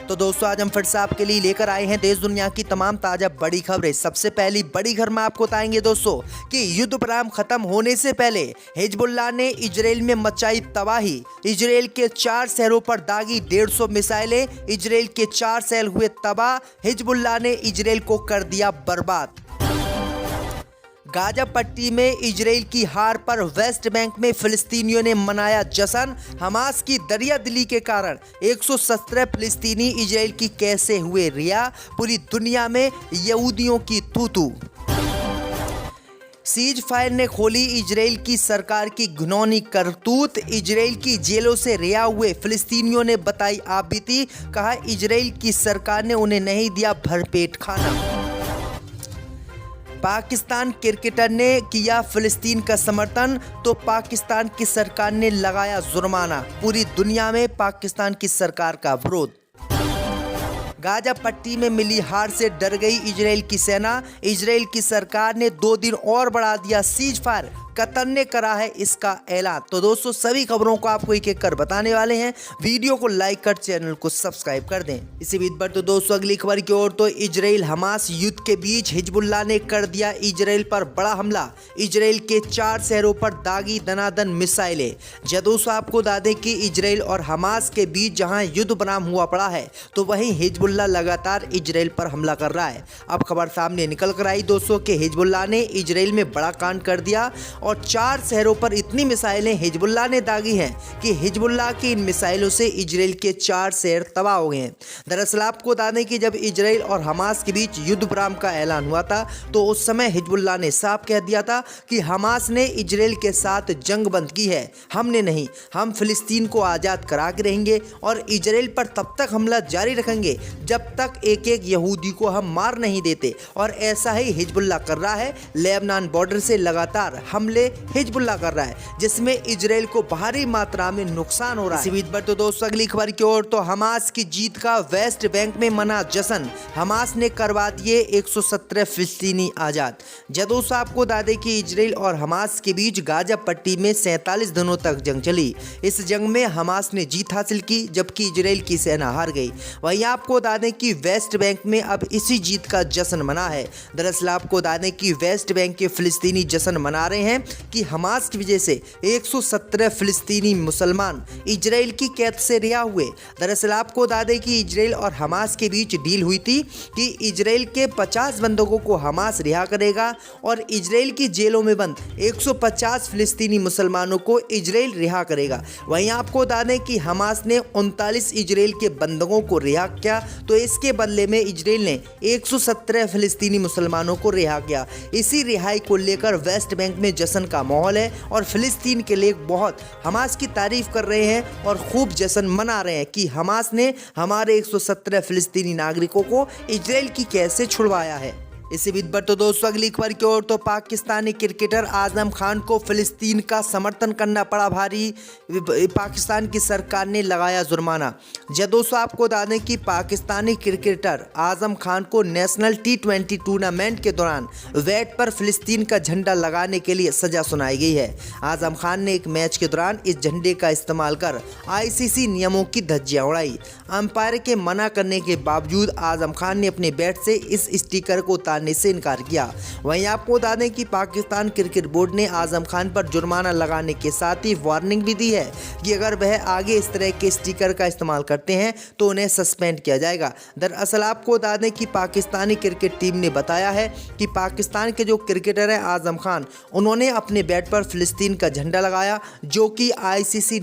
तो दोस्तों आज हम फिर से आपके लिए लेकर आए हैं देश दुनिया की तमाम ताजा बड़ी खबरें। सबसे पहली बड़ी खबर में आपको बताएंगे दोस्तों कि युद्ध विराम खत्म होने से पहले हिजबुल्लाह ने इजराइल में मचाई तबाही। इजराइल के 4 शहरों पर दागी 150 मिसाइलें। इजराइल के 4 शहर हुए तबाह। हिजबुल्लाह ने इजराइल को कर दिया बर्बाद। गाजा पट्टी में इजराइल की हार पर वेस्ट बैंक में फिलिस्तीनियों ने मनाया जश्न। हमास की दरियादिली के कारण 117 फिलिस्तीनी इजराइल की कैसे हुए रिहा। पूरी दुनिया में यहूदियों की तू-तू। सीज फायर ने खोली इजराइल की सरकार की घिनौनी करतूत। इजराइल की जेलों से रिहा हुए फिलिस्तीनियों ने बताई आप बीती। कहा इजराइल की सरकार ने उन्हें नहीं दिया भरपेट खाना। पाकिस्तान क्रिकेटर ने किया फिलिस्तीन का समर्थन तो पाकिस्तान की सरकार ने लगाया जुर्माना। पूरी दुनिया में पाकिस्तान की सरकार का विरोध। गाजा पट्टी में मिली हार से डर गई इजराइल की सेना। इजराइल की सरकार ने 2 दिन और बढ़ा दिया सीज फायर। कतर ने करा है इसका ऐलान। तो दोस्तों सभी खबरों को आपको एक एक कर बताने वाले हैं। वीडियो को लाइक कर चैनल को सब्सक्राइब कर दें। इसी बीच पर तो दोस्तों अगली खबर की ओर तो इजराइल हमास युद्ध के बीच हिजबुल्लाह ने कर दिया इजराइल पर बड़ा हमला। इजराइल के 4 शहरों पर दागी दनादन मिसाइलें। दोस्तों आपको बता दें कि इजराइल और हमास के बीच जहां युद्ध विराम हुआ पड़ा है तो वहीं हिजबुल्लाह लगातार इजराइल पर हमला कर रहा है। अब खबर सामने निकल कर आई दोस्तों कि हिजबुल्लाह ने इजराइल में बड़ा कांड कर दिया और 4 शहरों पर इतनी मिसाइलें हिजबुल्लाह ने दागी हैं कि हिजबुल्लाह की इन मिसाइलों से इजराइल के 4 शहर तबाह हो गए हैं। दरअसल आपको बता दें कि जब इजराइल और हमास के बीच युद्ध विराम का ऐलान हुआ था तो उस समय हिजबुल्लाह ने साफ कह दिया था कि हमास ने इजराइल के साथ जंग बंद की है, हमने नहीं। हम फिलिस्तीन को आज़ाद करा के रहेंगे और इजराइल पर तब तक हमला जारी रखेंगे जब तक एक एक यहूदी को हम मार नहीं देते। और ऐसा ही हिजबुल्लाह कर रहा है। लेबनान बॉर्डर से लगातार हमले हिजबुल्लाह कर रहा है जिसमें इजराइल को भारी मात्रा में नुकसान हो रहा है। इसी बीच पर तो दोस्तों अगली खबर की ओर तो हमास की जीत का वेस्ट बैंक में मना जश्न। हमास ने करवा दिए 117 फिलिस्तीनी आजाद। दोस्तों आपको बता दें कि इजराइल और हमास के बीच गाजा पट्टी में 47 दिनों तक जंग चली। इस जंग में हमास ने जीत हासिल की जबकि इजराइल की सेना हार गई। वहीं आपको बता दें कि वेस्ट बैंक में अब इसी जीत का जश्न मना है। दरअसल आपको बता दें कि वेस्ट बैंक के फिलिस्तीनी जश्न मना रहे हैं कि हमास की वजह से 117 फिलिस्तीनी मुसलमान इजराइल की कैद से रिहा हुए। दरअसल आपको बता दें कि इजराइल और हमास के बीच डील हुई थी कि इजराइल के 50 बंधकों को हमास रिहा करेगा और इजराइल की जेलों में बंद 150 फिलिस्तीनी मुसलमानों को इजराइल रिहा करेगा। वहीं आपको बता दें कि हमास ने 39 इजराइल के बंधकों को रिहा किया तो इसके बदले में इजराइल ने 117 फिलिस्तीनी मुसलमानों को रिहा किया। इसी रिहाई को लेकर वेस्ट बैंक में जश्न का माहौल है और फिलिस्तीन के लोग बहुत हमास की तारीफ कर रहे हैं और खूब जश्न मना रहे हैं कि हमास ने हमारे 117 फिलिस्तीनी नागरिकों को इजराइल की कैद से छुड़वाया है। इसी बीच पर तो दोस्तों अगली खबर की ओर तो पाकिस्तानी क्रिकेटर आजम खान को फिलिस्तीन का समर्थन करना पड़ा भारी। पाकिस्तान की सरकार ने लगाया जुर्माना। दोस्तों आपको बता दें कि पाकिस्तानी क्रिकेटर आजम खान को नेशनल T20 टूर्नामेंट के दौरान वेट पर फिलिस्तीन का झंडा लगाने के लिए सजा सुनाई गई है। आजम खान ने एक मैच के दौरान इस झंडे का इस्तेमाल कर ICC नियमों की धज्जियां उड़ाई। अंपायर के मना करने के बावजूद आजम खान ने अपने बैट से इस स्टिकर को से इनकार किया। वहीं आपको बता दें कि पाकिस्तान क्रिकेट बोर्ड ने आजम खान पर जुर्माना लगाने के साथ ही वार्निंग भी दी है कि अगर वह आगे इस तरह के स्टिकर का इस्तेमाल करते हैं तो उन्हें सस्पेंड किया जाएगा। दरअसल आपको बता दें कि पाकिस्तानी क्रिकेट टीम ने बताया है कि पाकिस्तान के जो क्रिकेटर हैं आजम खान, उन्होंने अपने बैट पर फिलिस्तीन का झंडा लगाया जो कि ICC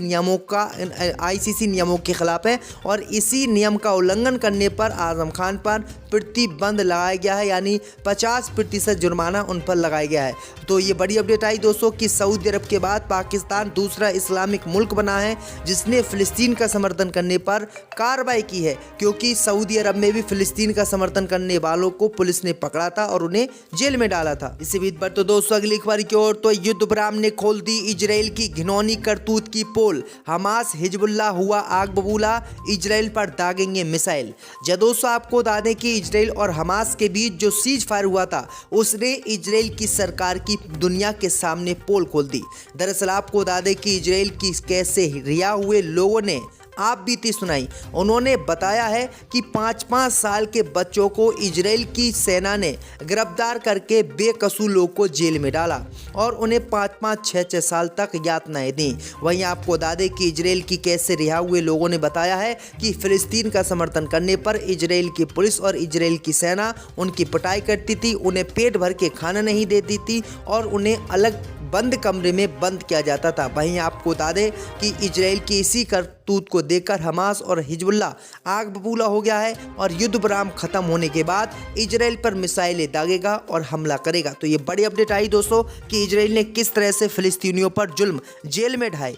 नियमों के खिलाफ है और इसी नियम का उल्लंघन करने पर आजम खान पर प्रतिबंध लगाया गया है, यानी 50% जुर्माना उन पर लगाया गया है। तो ये बड़ी अपडेट आई दोस्तों कि सऊदी अरब के बाद पाकिस्तान दूसरा इस्लामिक मुल्क बना है जिसने फिलिस्तीन का समर्थन करने पर कार्रवाई की है, क्योंकि सऊदी अरब में भी फिलिस्तीन का समर्थन करने वालों को पुलिस ने पकड़ा था और उन्हें जेल में डाला था। इसी बीच पर तो दोस्तों अगली खबर की ओर तो युद्ध विराम ने खोल दी इजराइल की घिनौनी करतूत की पोल। हमास हिजबुल्लाह हुआ आग बबूला, इजराइल पर दागेंगे मिसाइल। दोस्तों आपको बता दें कि इजराइल और हमास के बीच जो सीज फायर हुआ था उसने इजराइल की सरकार की दुनिया के सामने पोल खोल दी। दरअसल आपको बता दें कि इजराइल की कैद से रिहा हुए लोगों ने आप बीती सुनाई। उन्होंने बताया है कि 5-5 साल के बच्चों को इजराइल की सेना ने गिरफ्तार करके बेकसूर लोग को जेल में डाला और उन्हें 5-5, 6-6 साल तक यातनाएं दी। वहीं आपको बता दें कि इजराइल की कैद से रिहा हुए लोगों ने बताया है कि फिलिस्तीन का समर्थन करने पर इजराइल की पुलिस और इजराइल की सेना उनकी पिटाई करती थी, उन्हें पेट भर के खाना नहीं देती थी और उन्हें अलग बंद कमरे में बंद किया जाता था। वहीं आपको बता दें कि इजराइल की इसी करतूत को देखकर हमास और हिजबुल्लाह आग बबूला हो गया है और युद्ध विराम खत्म होने के बाद इजराइल पर मिसाइलें दागेगा और हमला करेगा। तो ये बड़ी अपडेट आई दोस्तों कि इजराइल ने किस तरह से फिलिस्तीनियों पर जुल्म जेल में ढाए।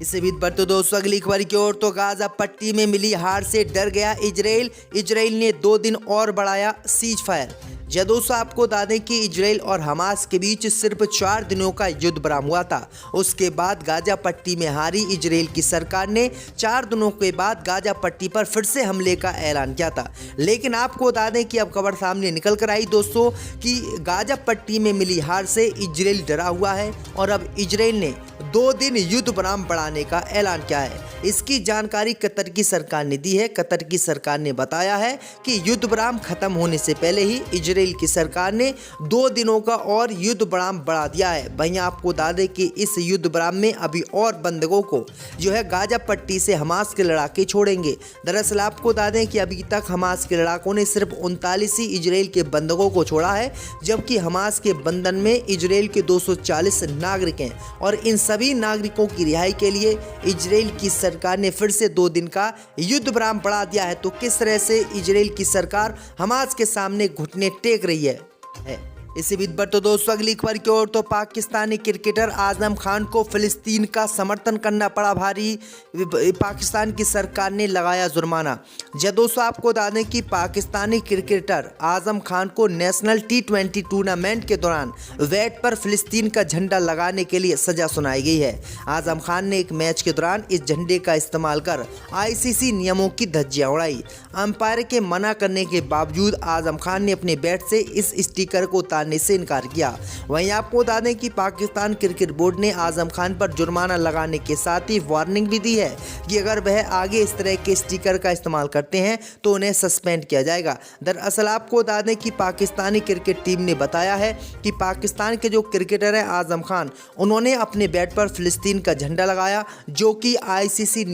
इससे बीत बढ़ते दोस्तों अगली खबर की ओर। तो गाजा पट्टी में मिली हार से डर गया इजराइल। इजराइल ने 2 दिन और बढ़ाया सीज फायर। दोस्तों आपको बता दें कि इजराइल और हमास के बीच सिर्फ 4 दिनों का युद्ध विराम हुआ था। उसके बाद गाजा पट्टी में हारी इजराइल की सरकार ने 4 दिनों के बाद गाजा पट्टी पर फिर से हमले का ऐलान किया था। लेकिन आपको बता दें कि अब खबर सामने निकल कर आई दोस्तों कि गाजा पट्टी में मिली हार से इजराइल डरा हुआ है और अब इजराइल ने 2 दिन युद्ध विराम बढ़ाने का ऐलान किया है। इसकी जानकारी कतर की सरकार ने दी है। कतर की सरकार ने बताया है कि युद्ध विराम खत्म होने से पहले ही इजराइल की सरकार ने 2 दिनों का और युद्ध विराम बढ़ा दिया है। वहीं आपको बता दें कि इस युद्ध विराम में अभी और बंधकों को जो है गाजा पट्टी से हमास के लड़ाके छोड़ेंगे। दरअसल आपको बता दें कि अभी तक हमास के लड़ाकों ने सिर्फ 39 ही इजराइल के बंधकों को छोड़ा है, जबकि हमास के बंधन में इजराइल के 240 नागरिक हैं और इन सभी नागरिकों की रिहाई के लिए इजराइल की सरकार ने फिर से 2 दिन का युद्ध विराम बढ़ा दिया है। तो किस तरह से इजराइल की सरकार हमास के सामने घुटने टेक रही है। इसी बीच बढ़ते दोस्तों अगली खबर की ओर। तो पाकिस्तानी क्रिकेटर आजम खान को फिलिस्तीन का समर्थन करना पड़ा भारी। पाकिस्तान की सरकार ने लगाया जुर्माना। दोस्तों आपको बता दें कि पाकिस्तानी क्रिकेटर आजम खान को नेशनल T20 टूर्नामेंट के दौरान वेट पर फिलिस्तीन का झंडा लगाने के लिए सजा सुनाई गई है। आजम खान ने एक मैच के दौरान इस झंडे का इस्तेमाल कर ICC नियमों की धज्जियां उड़ाई। अंपायर के मना करने के बावजूद आजम खान ने अपने बैट से इस स्टिकर को से इनकार किया। वहीं आपको बता दें कि पाकिस्तान क्रिकेट बोर्ड ने आजम खान पर जुर्माना लगाने के साथ ही वार्निंग भी दी है कि अगर वह आगे इस तरह के स्टिकर का इस्तेमाल करते हैं तो उन्हें सस्पेंड किया जाएगा। दरअसल आपको बता दें कि पाकिस्तानी क्रिकेट टीम ने बताया है कि पाकिस्तान के जो क्रिकेटर हैं आजम खान, उन्होंने अपने बैट पर फिलिस्तीन का झंडा लगाया जो कि ICC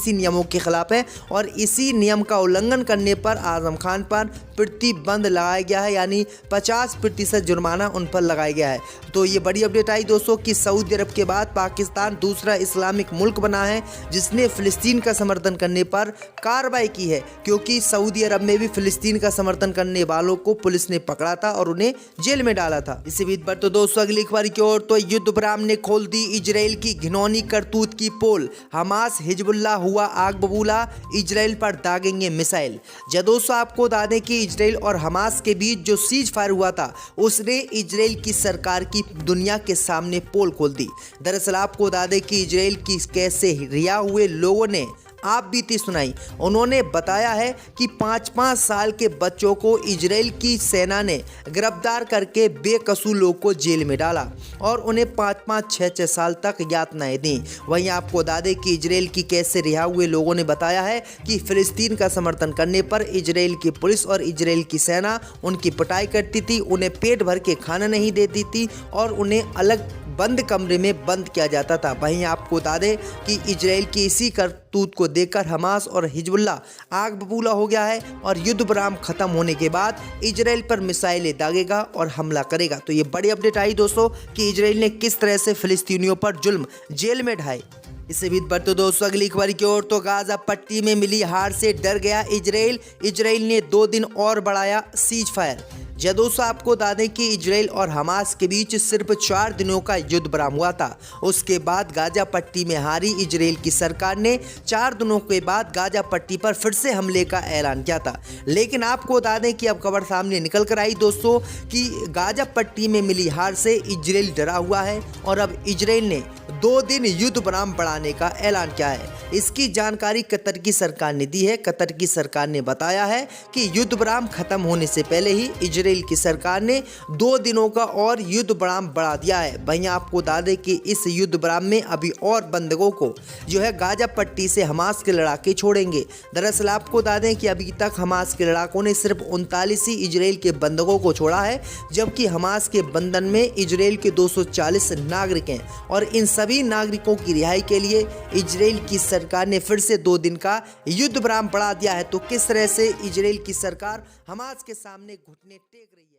नियमों के खिलाफ है और इसी नियम का उल्लंघन करने पर आजम खान पर प्रतिबंध लगाया गया है, यानी 50% जुर्माना उन पर लगाया गया है। तो ये बड़ी अपडेट आई दोस्तों कि सऊदी अरब के बाद पाकिस्तान दूसरा इस्लामिक मुल्क बना है जिसने फिलिस्तीन का समर्थन करने पर कार्रवाई की है, क्योंकि सऊदी अरब में भी फिलिस्तीन का समर्थन करने वालों को पुलिस ने पकड़ा था और उन्हें जेल में डाला था। इसी बीच पर तो दोस्तों अगली खबर की ओर। तो युद्ध विराम ने खोल दी इजराइल की घिनौनी करतूत की पोल। हमास हिजबुल्लाह हुआ आग बबूला, इजराइल पर दागेंगे मिसाइल। दोस्तों आपको बता दें कि इजराइल और हमास के बीच जो सीज फायर हुआ था उसने इजराइल की सरकार की दुनिया के सामने पोल खोल दी। दरअसल आपको बता दें कि इजराइल की कैद से रिहा हुए लोगों ने आप बीती सुनाई। उन्होंने बताया है कि 5-5 साल के बच्चों को इजराइल की सेना ने गिरफ्तार करके बेकसूर लोग को जेल में डाला और उन्हें 5-5, 6-6 साल तक यातनाएं दी। वहीं आपको बता दें कि इजराइल की कैद से रिहा हुए लोगों ने बताया है कि फिलिस्तीन का समर्थन करने पर इजराइल की पुलिस और इजराइल की सेना उनकी पिटाई करती थी, उन्हें पेट भर के खाना नहीं देती थी और उन्हें अलग बंद कमरे में बंद किया जाता था। वहीं आपको बता दें कि इजराइल की इसी करतूत को देखकर हमास और हिजबुल्लाह आग बबूला हो गया है और युद्ध विराम खत्म होने के बाद इजराइल पर मिसाइलें दागेगा और हमला करेगा। तो ये बड़ी अपडेट आई दोस्तों कि इजराइल ने किस तरह से फिलिस्तीनियों पर जुल्म जेल में ढाए। इससे बीच बढ़ते दोस्तों अगली खबर की ओर। तो गाजा पट्टी में मिली हार से डर गया इजराइल। इजराइल ने 2 दिन और बढ़ाया सीज फायर। दोस्तों आपको बता दें कि इजराइल और हमास के बीच सिर्फ 4 दिनों का युद्ध विराम हुआ था। उसके बाद गाजा पट्टी में हारी इजराइल की सरकार ने 4 दिनों के बाद गाजा पट्टी पर फिर से हमले का ऐलान किया था। लेकिन आपको बता दें कि अब खबर सामने निकल कर आई दोस्तों कि गाजा पट्टी में मिली हार से इजराइल डरा हुआ है और अब इजराइल ने 2 दिन युद्ध विराम बढ़ाने का ऐलान किया है। इसकी जानकारी कतर की सरकार ने दी है। कतर की सरकार ने बताया है कि युद्ध विराम खत्म होने से पहले ही इजराइल की सरकार ने 2 दिनों का और युद्ध विराम बढ़ा दिया है। वहीं आपको बता दें कि इस युद्ध विराम में अभी और बंधकों को जो है गाजा पट्टी से हमास के लड़ाके छोड़ेंगे। दरअसल आपको बता दें कि अभी तक हमास के लड़ाकों ने सिर्फ 39 ही इजराइल के बंधकों को छोड़ा है, जबकि हमास के बंधन में इजराइल के 240 नागरिक हैं और इन सभी नागरिकों की रिहाई के लिए इजराइल की सरकार ने फिर से 2 दिन का युद्ध विराम बढ़ा दिया है। तो किस तरह से इजराइल की सरकार हमास के सामने घुटने टेक रही है।